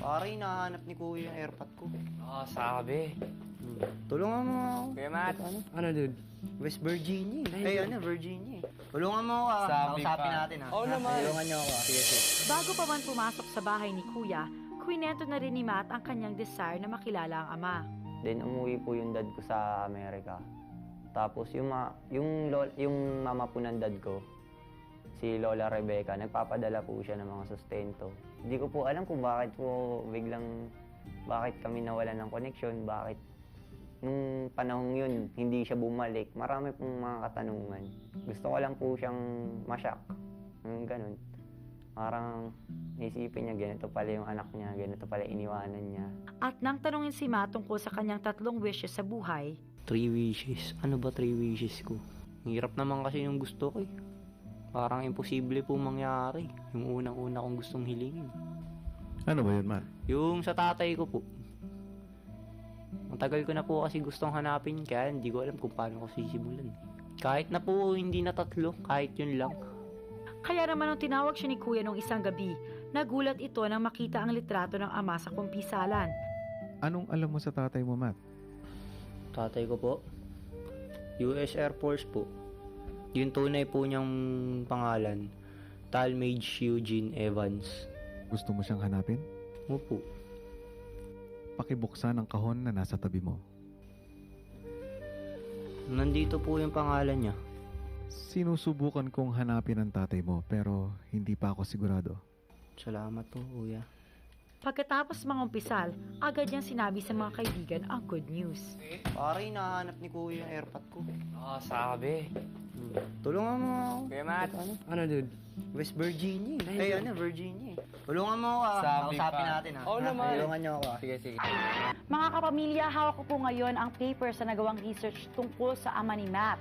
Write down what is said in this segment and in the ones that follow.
Pare, hinahanap ni Kuya yung airpot ko. Sabi. Tulungan mo ako. Kuya Matt. Ano, dude? West Virginia eh. Virginia eh. Tulungan mo ako ah. Sabi Kausapin pa. natin ah. Oo naman. Tulungan niyo ako ah. Sige, sige. Bago pa man pumasok sa bahay ni Kuya, kwinento na rin ni Matt ang kanyang desire na makilala ang ama. Then umuwi po yung dad ko sa Amerika. Tapos yung mama po ng dad ko, si Lola Rebecca, nagpapadala po siya ng mga sustento. Hindi ko po alam kung bakit kami nawalan ng connection, bakit nung panahong yun hindi siya bumalik. Marami pong mga katanungan. Gusto ko lang po siyang masyak. Ganun. Parang isipin niya, ganito pala yung anak niya, ganito pala iniwanan niya. At nang tanungin si Matt tungkol sa kanyang 3 wishes sa buhay, 3 wishes? Ano ba 3 wishes ko? Hirap naman kasi yung gusto ko eh. Parang imposible po mangyari. Yung unang-una kong gustong hilingin. Ano ba yun, Matt? Yung sa tatay ko po. Ang tagal ko na po kasi gustong hanapin kaya hindi ko alam kung paano ko sisimulan. Kahit na po hindi na 3, kahit yun lang. kaya naman nung tinawag siya ni Kuya nung isang gabi, nagulat ito nang makita ang litrato ng ama sa kumpisalan. Anong alam mo sa tatay mo, Matt? Tatay ko po, US Air Force po. Yung tunay po niyang pangalan, Talmadge Eugene Evans. Gusto mo siyang hanapin? Opo. Pakibuksan ang kahon na nasa tabi mo. Nandito po yung pangalan niya. Sinusubukan kong hanapin ang tatay mo pero hindi pa ako sigurado. Salamat po, kuya. Pagkatapos mangumpisal, agad niyang sinabi sa mga kaibigan ang good news. Pare, hinahanap ni kuya yung airpot ko. Sabi. Tulungan mo ako. Kuya Matt. Ano, dude? West Virginia eh. Virginia eh. Tulungan mo ako ah. Sabi Kausapin pa. natin ah. Oo naman. Tulungan niyo ako ah. Sige, sige. Mga kapamilya, hawak ko po ngayon ang paper sa nagawang research tungkol sa ama ni Matt.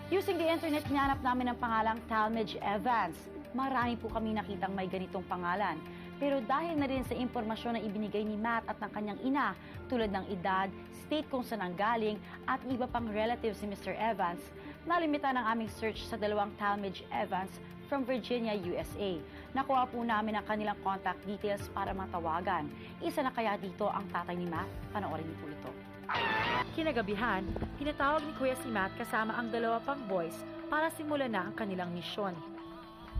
Using the internet, hinanap namin ang pangalang Talmadge Evans. Marami po kami nakitang may ganitong pangalan. Pero dahil na rin sa impormasyon na ibinigay ni Matt at ng kanyang ina, tulad ng edad, state kung saan ang galing, at iba pang relatives ni Mr. Evans, nalimita ng aming search sa 2 Talmadge Evans from Virginia, USA. Nakuha po namin ang kanilang contact details para matawagan. Isa na kaya dito ang tatay ni Matt? Panoorin niyo po ito. Kinagabihan, tinatawag ni Kuya si Matt kasama ang 2 pang boys para simulan na ang kanilang misyon.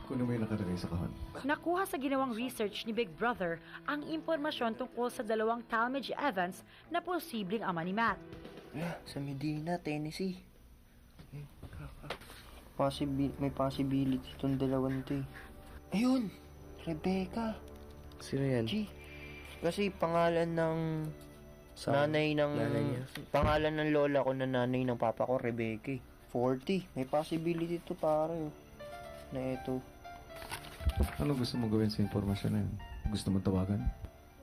Kuno mo yung nakalagay sa kahon. Nakuha sa ginawang research ni Big Brother ang impormasyon tungkol sa 2 Talmadge Evans na posibleng ama ni Matt. Sa Medina, Tennessee. May possibility itong dalawang to eh. Ayun! Rebecca. Sino yan? G. Kasi pangalan ng nanay niya. pangalan ng lola ko na nanay ng papa ko, Rebecca. 40. May possibility to pare. Na ito. Ano gusto mo gawin sa impormasyon na yun? Gusto mo tawagan?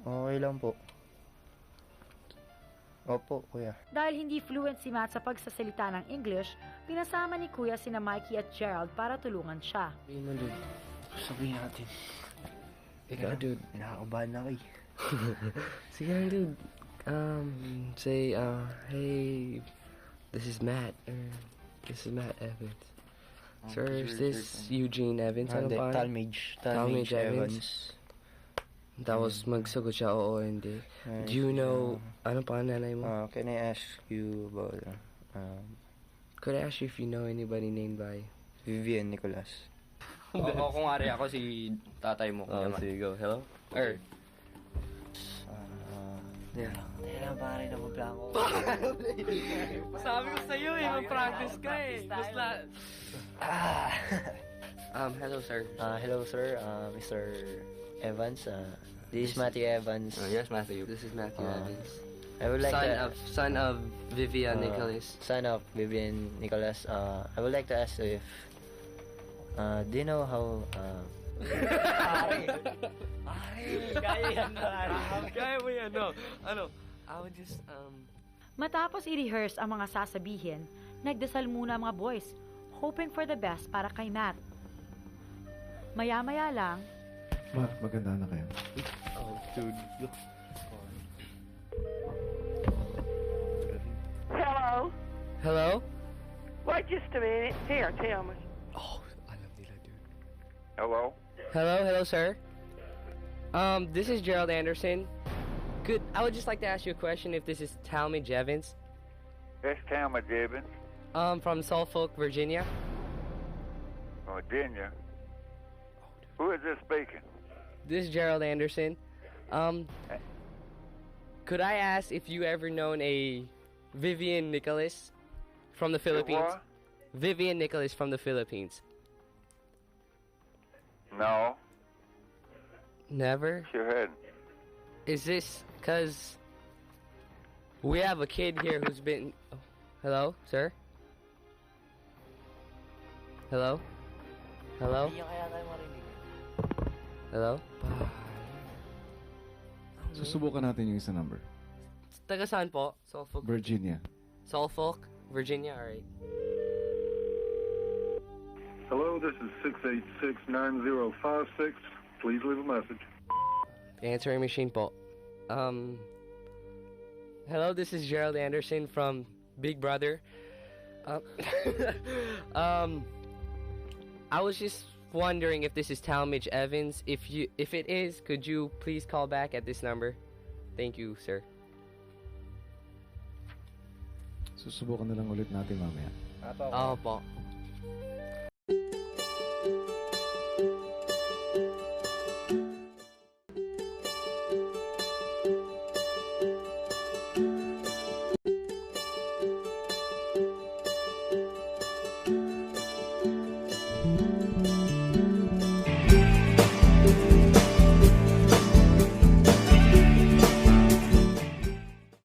Okay lang po. Opo, kuya. Dahil hindi fluent si Matt sa pagsasalita ng English, pinasama ni Kuya sina Mikey at Gerald para tulungan siya. Sabihin mo, dude. Sabihin natin. Ikaw, dude. Nakakabahan na kayo. Sige lang, dude. Say, hey, this is Matt. This is Matt Evans. Sir, is this Eugene Evans? Ano pa? Talmadge Evans. Tapos magsagot siya, oo, hindi. Do you know, ano pa ang nanay mo? Can I ask you about Could I ask you if you know anybody named by? Vivian Nicolas? Oo, kung ari ako si tatay mo. Sige, go. Hello? Teka, pare, nabablanko. Sabi ko sa'yo eh, mag-practice ka eh. Basta... hello sir. Hello, sir. Mr. Evans. This is Matthew Evans. Yes, Matthew. This is Matthew Evans. I would like Son of Vivian Nicholas. Son of Vivian Nicholas. I would like to ask if do you know how Kaya mo yan, no? Ano? I would just, Matapos i-rehearse ang mga sasabihin, nagdasal muna ang mga boys, hoping for the best para kay Matt. Maya-maya lang, Matt, maganda na kayo. oh, dude. Hello? Hello? Wait just a minute. Here, tell me. Oh, alam nila, dude. Hello? Hello, sir? This is Gerald Anderson. I would just like to ask you a question if this is Talmadge Evans. That's Talmadge Evans, From Suffolk, Virginia. Virginia. Who is this speaking? This is Gerald Anderson. Could I ask if you ever known a Vivian Nicholas from the Philippines? what? Vivian Nicholas from the Philippines. No, Never? she hadn't. Is this because we have a kid here who's been... Oh, hello, sir? Hello? Hello? Hello? Susubukan natin yung isa number. Taga saan po? Suffolk? Virginia. Suffolk? Virginia? Alright. Hello, this is 686-9056. Please leave a message. Answering machine po. Hello, this is Gerald Anderson from Big Brother. I was just wondering if this is Talmadge Evans. If it is, could you please call back at this number? Thank you, sir. Susubukan na lang ulit natin mamaya. Oo po.